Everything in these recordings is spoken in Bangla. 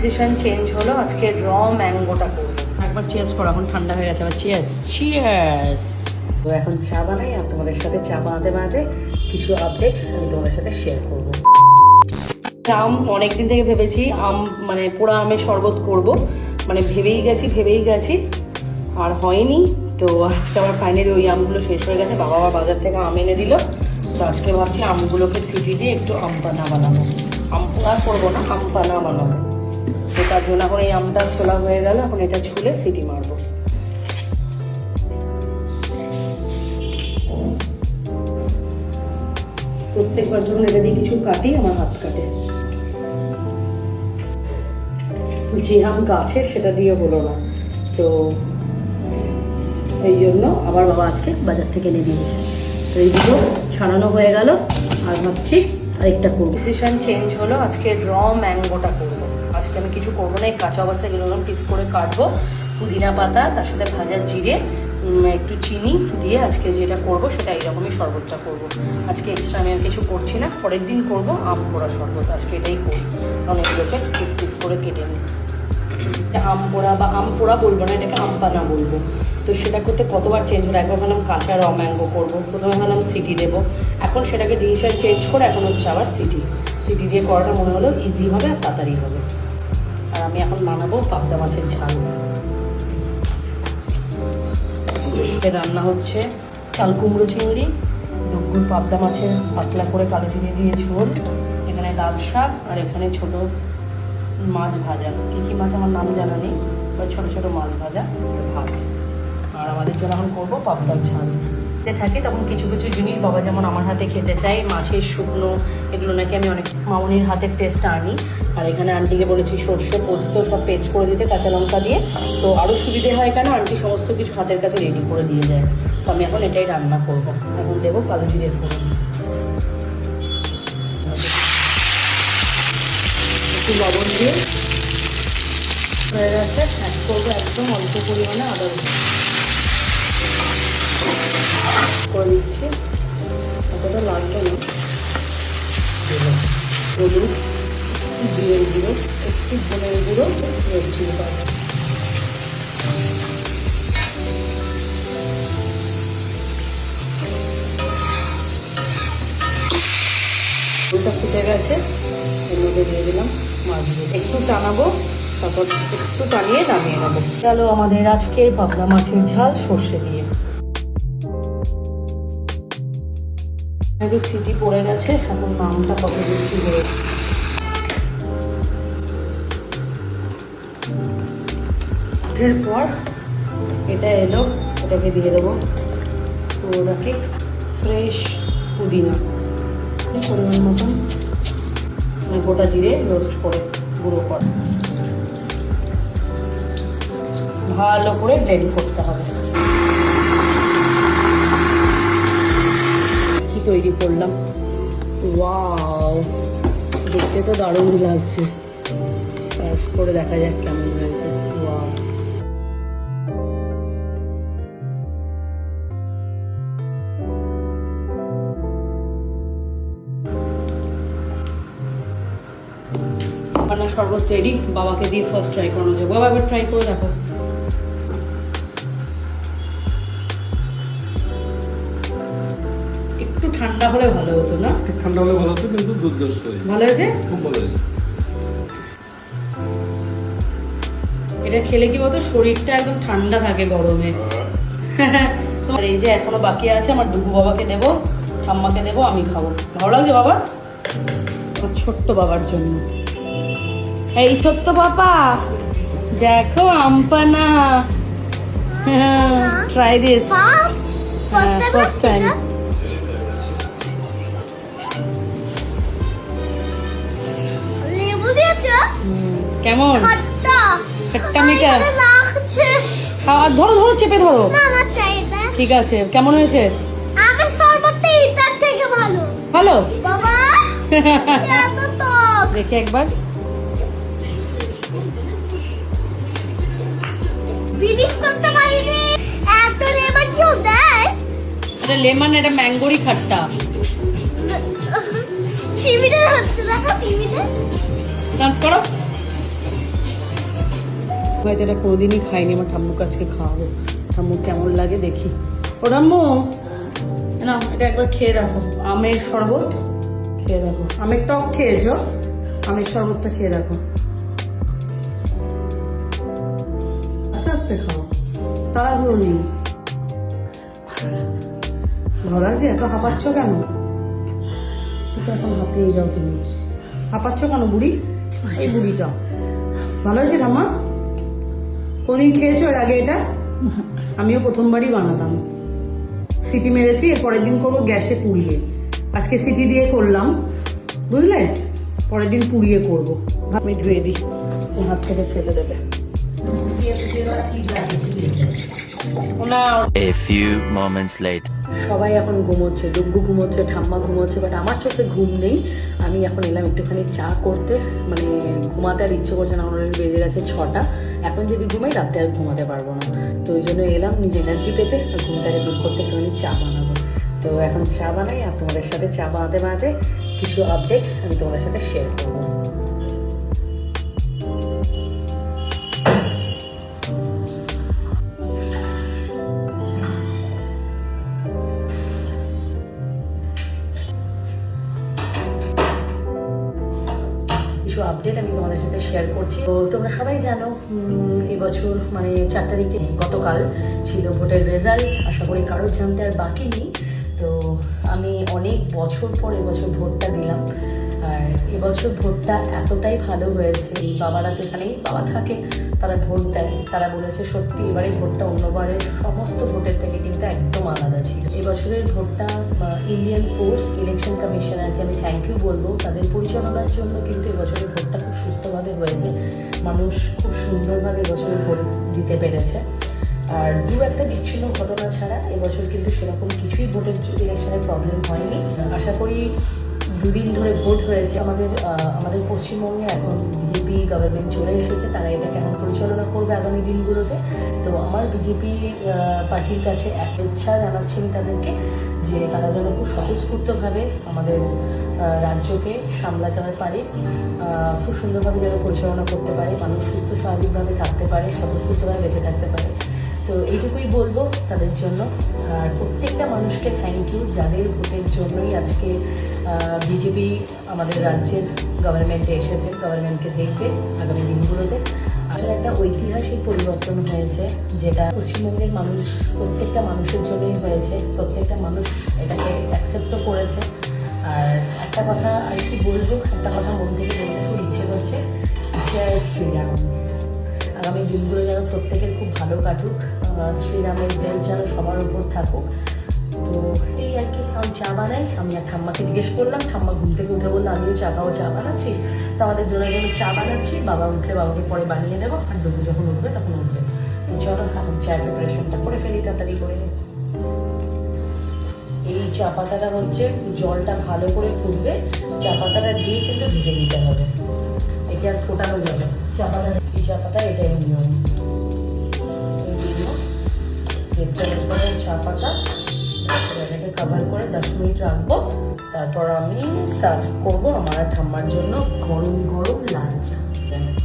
ডিসিশন চেঞ্জ হলো, আজকে র ম্যাঙ্গোটা করবো। একবার চিয়ার্স করো, এখন ঠান্ডা হয়ে গেছে। আবার চিয়ার্স চিয়ার্স। তো এখন চা বানাই, আর তোমাদের সাথে চা বানাতে বানাতে কিছু আপডেট আমি তোমাদের সাথে শেয়ার করবো। আম অনেকদিন থেকে ভেবেছি আম মানে পোড়া আমের শরবত করব, মানে ভেবেই গেছি আর হয়নি। তো আজকে আমার ফাইনালি ওই আমগুলো শেষ হয়ে গেছে, বাবা বাজার থেকে আম এনে দিল। তো আজকে ভাবছি আমগুলোকে সিটি দিয়ে একটু আম পানা বানাবো। আম পোড়া করবো না, আম পানা বানাবো। তো তার জন্য এখন এই আমটা ছোলা হয়ে গেল, এখন এটা ছুলে সিটি মারবো। প্রত্যেকবার যখন এটা দিয়ে কিছু কাটি আমার হাত কাটে। যে আম গাছে সেটা দিয়ে হলো না, তো এই জন্য আবার বাবা আজকে বাজার থেকে এনে দিয়েছে। তো এই দুটো ছাড়ানো হয়ে গেল, আর ভাবছি আরেকটা করবো। ডিসিশন চেঞ্জ হলো, আজকে র ম্যাঙ্গোটা করবো। আজকে আমি কিছু করবো না, এই কাঁচা অবস্থায় এগুলো পিস করে কাটবো, পুদিনা পাতা, তার সাথে ভাজা জিরে, একটু চিনি দিয়ে আজকে যেটা করবো সেটা এইরকমই শরবতটা করবো। আজকে এক্সট্রা আমি আর কিছু করছি না, পরের দিন করবো আম পোড়া শরবত। আজকে এটাই করবো, কারণ এগুলোকে পিস পিস করে কেটে নিই। আম পোড়া বা আম পোড়া বলবো না, এটাকে আম পানা বলবো। তো সেটা করতে কতবার চেঞ্জ হলো। একবার ভাবলাম কাঁচা র ম্যাঙ্গো করবো, প্রথমে ভাবলাম সিটি দেবো, এখন সেটাকে ডিসিশন চেঞ্জ করে এখন হচ্ছে আবার সিটি দিয়ে করাটা মনে হলো ইজি হবে আর তাড়াতাড়ি হবে। আর আমি এখন বানাবো পাবদা মাছের ঝাল। রান্না হচ্ছে চাল কুমড়ো চিংড়ি, দুপুর পাবদা মাছের পাতলা করে কালো জিরে দিয়ে ঝোল, এখানে লাল শাক, আর এখানে ছোট মাছ ভাজা। কী মাছ আমার নাম জানা নেই, ছোট ছোট মাছ ভাজা, ভাত। আর আমাদের জন্য এখন করবো পাবদার ঝাল। থাকি তখন কিছু কিছু জিনিস বাবা যেমন আমার হাতে খেতে চাই, মাছের শুকনো এগুলো নাকি আমি অনেক মামনির হাতের টেস্টটা আনি। আর এখানে আন্টিকে বলেছি সর্ষে পোস্ত সব পেস্ট করে দিতে কাঁচা লঙ্কা দিয়ে, তো আরও সুবিধে হয় কেন আন্টি সমস্ত কিছু হাতের কাছে রেডি করে দিয়ে যায়। তো আমি এখন এটাই রান্না করবো। এখন দেবো কালো জিরের ফোড়ন, একটু লবণ দিয়ে হয়ে গেছে। অ্যাড করবো একদম অল্প পরিমাণে আদা রসুন করে দিচ্ছি, অতটা লাগবে না। হলুদ, জিরের গুঁড়ো, একটু ধনের গুঁড়ো, রেড চিলি পাউডার। ওটা ফুটে গেছে, এর মধ্যে দিয়ে দিলাম মাছগুলো, একটু টানাবো, তারপর একটু টানিয়ে নামিয়ে নেবো। চলো আমাদের আজকের পাবদা মাছের ঝাল সর্ষে দিয়ে। সিটি পড়ে গেছে, এখন নামটা কত বেশি হয়ে পর এটা এলো, এটাকে দিয়ে দেবো পুরোটাকে ফ্রেশ পুদিনা পরিমাণ মতন, গোটা জিরে রোস্ট করে গুঁড়ো করা, ভালো করে ব্লেন্ড করতে হবে। কি তৈরি করলাম, ওয়াও, দেখতে তো দারুণ লাগছে। সার্ভ করে দেখা যাক কেমন হয়েছে। ওয়াও, শরবত রেডি, বাবাকে দিয়ে ফার্স্ট ট্রাই করানো যাবে। বাবা এবার ট্রাই করে দেখো। একটু ঠান্ডা হলে ভালো হতো না? ঠান্ডা হলে ভালো হতো, কিন্তু দুর্ধর্ষ ভালো হয়েছে, খুব ভালো হয়েছে। এটা খেলে কি বলতো শরীরটা একদম ঠান্ডা থাকে গরমে। আর এই যে এখনো বাকি আছে, আমার ডুবু বাবাকে দেবো, ঠাম্মাকে দেবো, আমি খাবো। ভালো লাগছে বাবা? ছোট্ট বাবার জন্য। এই ছোট্ট বাবা দেখো আমপানা, ট্রাই দিস, ফার্স্ট টাইম। কেমন খট্টা মিঠা? খাওয়া ধরো ধরো, চেপে ধরো। ঠিক আছে, কেমন হয়েছে? ভালো দেখে একবার এটা লেমন, এটা ম্যাঙ্গোরই খাট্টা। ডান্স করো। হয়তো এটা কোনোদিনই খাইনি, আমার ঠাম্মুকে আজকে খাওয়াবো। ঠাম্মু কেমন লাগে দেখি। ও ঠাম্মু না, এটা একবার খেয়ে দেখো, আমের শরবত খেয়ে দেখো। আমের টক খেয়েছো, আমের শরবতটা খেয়ে দেখো। আস্তে আস্তে খাও, তাড়াহুড়ো নেই। ভালো লাগছে? এত হাঁপাচ্ছ কেন? ঠিক এখন হাঁপিয়ে যাও তুমি। হাঁপাচ্ছ কেন বুড়ি? এই বুড়িটা ভালো আছে ঠাম্মা? কোনদিন খেয়েছো এর আগে এটা? আমিও প্রথমবারই বানাতাম, সিটি মেরেছি, এর পরের দিন করবো গ্যাসে পুড়িয়ে। আজকে সিটি দিয়ে করলাম, বুঝলে? পরের দিন পুড়িয়ে করবো। আমি ধুয়ে দিই, হাত থেকে ফেলে দেবে। A few moments later. সবাই এখন ঘুমোচ্ছে, ডুগ্গু ঘুমোচ্ছে, ঠাম্মা ঘুমোচ্ছে, বাট আমার চোখে ঘুম নেই। আমি এখন এলাম একটুখানি চা করতে, মানে ঘুমাতে আর ইচ্ছে করছে না, অলরেডি বেজে গেছে 6টা। এখন যদি ঘুমাই রাতে আর ঘুমাতে পারবো না, তো ওই জন্য এলাম নিজে এনার্জি পেতে, আর ঘুমটাকে দূর করতে একটুখানি চা বানাবো। তো এখন চা বানাই, আর তোমাদের সাথে চা বানাতে বানাতে কিছু আপডেট আমি তোমাদের সাথে শেয়ার করবো। কিছু আপডেট আমি তোমাদের সাথে শেয়ার করছি। তো তোমরা সবাই জানো এবছর মানে 4 তারিখে গতকাল ছিল ভোটের রেজাল্ট। আশা করি কারোর জানতে আর বাকি নেই। তো আমি অনেক বছর পর এবছর ভোটটা দিলাম, আর এবছর ভোটটা এতটাই ভালো হয়েছে। এই বাবারা তো এখানেই বাবা থাকে, তারা ভোট দেয়, তারা বলেছে সত্যি এবারে ভোটটা অন্যবারের সমস্ত ভোটের থেকে কিন্তু একদম আলাদা ছিল। এবছরের ভোটটা ইন্ডিয়ান ফোর্স ইলেকশন কমিশনারকে আমি থ্যাংক ইউ বলবো, তাদের পরিচালনার জন্য কিন্তু এবছরের ভোটটা খুব সুস্থভাবে হয়েছে। মানুষ খুব সুন্দরভাবে এবছরের ভোট দিতে পেরেছে। আর একটা বিচ্ছিন্ন ঘটনা ছাড়া এবছর কিন্তু সেরকম কিছুই ভোটের ইলেকশনের প্রবলেম হয়নি। আশা করি 2 দিন ধরে ভোট হয়েছে। আমাদের পশ্চিমবঙ্গে এখন বিজেপি গভর্নমেন্ট চলে এসেছে, তারা এটা কেমন পরিচালনা করবে আগামী দিনগুলোতে। তো আমার বিজেপি পার্টির কাছে একটা ইচ্ছা জানাচ্ছি আমি তাদেরকে, যে তারা যেন খুব স্বতঃস্ফূর্তভাবে আমাদের রাজ্যকে সামলাতে পারে, খুব সুন্দরভাবে যেন পরিচালনা করতে পারে, মানুষ সুস্থ স্বাভাবিকভাবে থাকতে পারে, স্বতঃস্ফূর্তভাবে বেঁচে থাকতে পারে। তো এইটুকুই বলবো তাদের জন্য। আর প্রত্যেকটা মানুষকে থ্যাংক ইউ, যাদের ভোটের জন্যই আজকে বিজেপি আমাদের রাজ্যের গভর্নমেন্টে এসেছে, গভর্নমেন্টকে দেখবে আগামী দিনগুলোতে। আসলে একটা ঐতিহাসিক পরিবর্তন হয়েছে, যেটা পশ্চিমবঙ্গের মানুষ প্রত্যেকটা মানুষের জন্যই হয়েছে। প্রত্যেকটা মানুষ এটাকে অ্যাকসেপ্টও করেছে। আর একটা কথা আর কি বলবো, একটা কথা মন থেকে বলতে খুব ইচ্ছে করছে, জয় শ্রীরাম। আগামী দিনগুলো যেন প্রত্যেকের খুব ভালো কাটুক, শ্রীরামের বেশ যেন সবার উপর থাকুক। তো এই আর কি। আমি চা বানাই, আমি আর ঠাম্মাকে জিজ্ঞেস করলাম, ঠাম্মা ঘুম থেকে উঠে বললো আমিও চা খাবো, চা বানাচ্ছিস? তো আমাদের জন্য চা বানাচ্ছি, বাবা উঠলে বাবাকে পরে বানিয়ে দেবো, আর ডুবু যখন উঠবে তখন উঠবে। তো চলো এখন চায়ের প্রিপারেশনটা করে ফেলি তাড়াতাড়ি করে। এই চা পাতাটা হচ্ছে, জলটা ভালো করে ফুটবে, চা পাতাটা দিয়ে কিন্তু ঢেকে দিতে হবে, একে আর ফোটানো যাবে। চা পাতা চা পাতা এটাই নিয়ম। চা পাতা এটাকে কভার করে 10 মিনিট রাখবো, তারপর আমি সার্ভ করবো আমার ঠাম্মার জন্য গরম গরম লাল চা।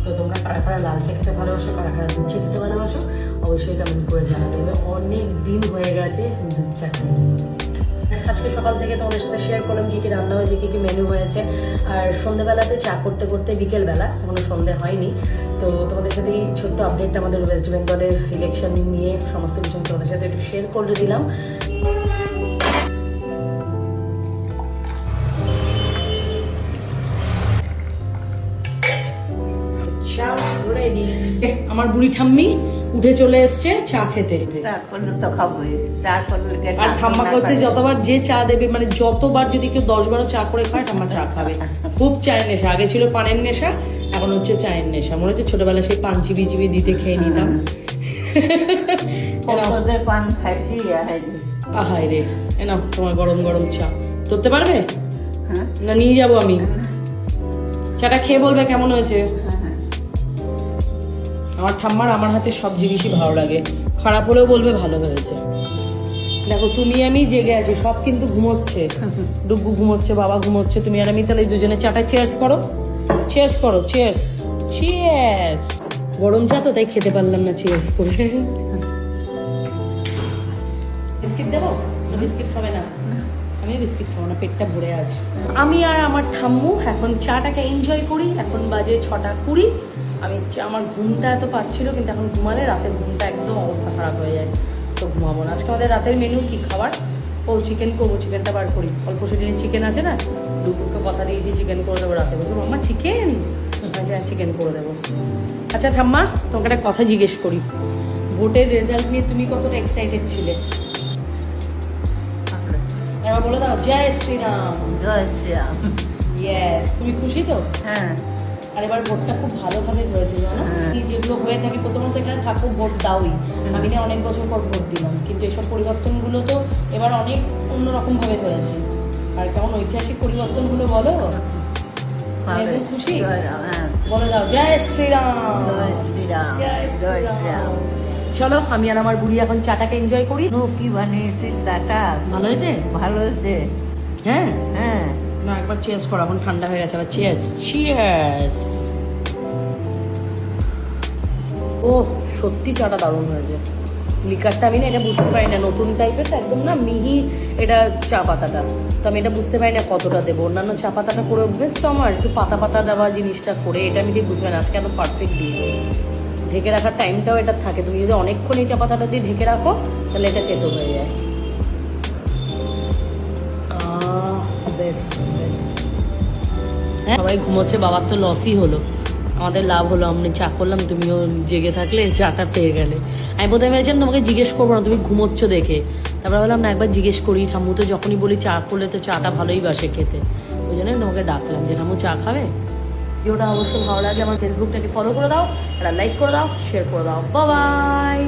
তো তোমরা কারা কারা লাল চা খেতে ভালোবাসো, কারা কারা দুধ চা খেতে ভালোবাসো, অবশ্যই কমেন্ট করে জানা দেবে। অনেক দিন হয়ে গেছে দুধ চা খাইনি। আজকে সকাল থেকে তোমাদের সাথে শেয়ার করলাম কী কী রান্না হয়েছে, কী কী মেনু হয়েছে। আর সন্ধ্যেবেলাতে চা করতে করতে বিকেলবেলা, এখনো সন্ধ্যে হয়নি, তো তোমাদের সাথে এই ছোট্ট আপডেটটা আমাদের ওয়েস্ট বেঙ্গলের ইলেকশন নিয়ে সমস্ত কিছু তোমাদের সাথে একটু শেয়ার করে দিলাম। চা রেডি। আমার বুড়ি ঠাম্মি উঠে চলে এসছে চা খেতে। আর ঠাম্মা করছে যতবার যে চা দেবে, মানে যতবার যদি কেউ 10-12 চা করে খায়, ঠাম্মা চা খাবে। খুব চায়ের নেশা, আগে ছিল পানের নেশা, এখন হচ্ছে চায়ের নেশা। মনে হচ্ছে ছোটবেলায় সেই পান চিবি চিবি দিতে খেয়ে নিতাম। আহাই রে, না তোমার গরম গরম চা ধরতে পারবে না? নিয়ে যাবো আমি। চাটা খেয়ে বলবে কেমন হয়েছে। আমার ঠাম্মার আমার হাতে সব জিনিসই ভালো লাগে, খারাপ হলেও বলবে ভালো হয়েছে। দেখো তুমি আমি জেগে আছি, সব কিন্তু ঘুমোচ্ছে, ডুগু ঘুমোচ্ছে, বাবা ঘুমোচ্ছে, তুমি আর আমি তাহলে দুজনে চাটা চেয়ার্স করো, চেয়ার্স করো, চেয়ার্স, চেয়ার্স। গরম চা তো তাই খেতে পারলাম না চিয়ার্স করে। বিস্কিট দেবো? বিস্কিট খাবে না? আমি বিস্কিট খাবো না, পেটটা ভরে আছে। আমি আর আমার ঠাম্মু এখন চাটাকে এনজয় করি। এখন বাজে 6:20। আমার ঘুমটা এত পাচ্ছিল, কিন্তু এখন ঘুমালে রাতের ঘুমটা একদম অবস্থা খারাপ হয়ে যায়, তো ঘুমাবো না। আজকে আমাদের রাতের মেনু কি খাবার? ও চিকেন করবো, চিকেনটা বার করি। অল্প সেদিন চিকেন আছে না, দুপুরকে কথা দিয়েছি চিকেন করে দেবো রাতে। বলবো মাম্মা চিকেন, চিকেন করে দেবো। আচ্ছা ঠাম্মা, তোমাকে একটা কথা জিজ্ঞেস করি, ভোটের রেজাল্ট নিয়ে তুমি কতটা এক্সাইটেড ছিলে? এবার বলে দাও, জয় শ্রীরাম। জয় শ্রীরাম। ইয়েস, তুমি খুশি তো? হ্যাঁ। আর এবার ভোটটা খুব ভালোভাবে হয়েছে জানো। হ্যাঁ। কি যেগুলো হয়ে থাকে, প্রথমত এখানে থাকো ভোট দাওই। আমি না অনেক বছর পর ভোট দিলাম, কিন্তু এসব পরিবর্তনগুলো তো এবার অনেক অন্যরকম ভাবে হয়েছে। আর কেমন ঐতিহাসিক পরিবর্তনগুলো বলো, তুমি একদম খুশি? হ্যাঁ। বলে দাও জয় শ্রীরাম। জয় শ্রীরাম। জয় জয় শ্রীরাম। শ্রীরাম। চলো আমি আর আমার বুড়ি এখন চাটাকে এনজয় করি। ও কি বানিয়েছিস চাটা? ভালো হয়েছে? ভালো হয়েছে। হ্যাঁ হ্যাঁ। না, একবার চিয়ার্স করো, এখন ঠান্ডা হয়ে গেছে। আবার চিয়ার্স। চিয়ার্স। ও সত্যি চাটা দারুণ হয়েছে। লিকারটা আমি না এটা বুঝতে পারি না, নতুন টাইপের একদম না মিহি এটা চা পাতাটা, তো আমি এটা বুঝতে পারি না কতটা দেবো। অন্যান্য চা পাতাটা করে অভ্যেস তো আমার, একটু পাতা পাতা দেওয়া জিনিসটা করে, এটা আমি ঠিক বুঝতে পারি না। আজকে এত পারফেক্ট দিয়েছি। ঢেকে রাখার টাইমটাও এটা থাকে, তুমি যদি অনেকক্ষণ এই চা পাতাটা দিয়ে ঢেকে রাখো তাহলে এটা তেতো হয়ে যায়। Best best. হ্যাঁ, সবাই ঘুমোচ্ছে, বাবার তো লসই হলো, আমাদের লাভ হলো। আমি চা করলাম, তুমিও জেগে থাকলে চাটা পেয়ে গেলে। আমি প্রথমে ভেবেছিলাম তোমাকে জিজ্ঞেস করবো না, তুমি ঘুমোচ্ছ দেখে। তারপরে বললাম না, একবার জিজ্ঞেস করি। ঠাম্মু তো যখনই বলি চা করলে তো চাটা ভালোই বাসে খেতে, ওই জন্য তোমাকে ডাকলাম যে ঠাম্মু চা খাবে। ভিডিওটা অবশ্যই ভালো লাগলে আমার ফেসবুকটাকে ফলো করে দাও, একটা লাইক করে দাও, শেয়ার করে দাও। বাই।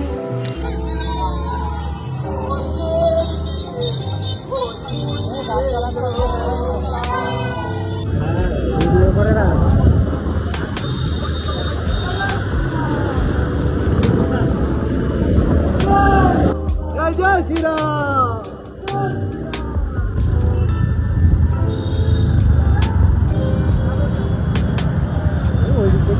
জয় শ্রীরাম। ওই দিকে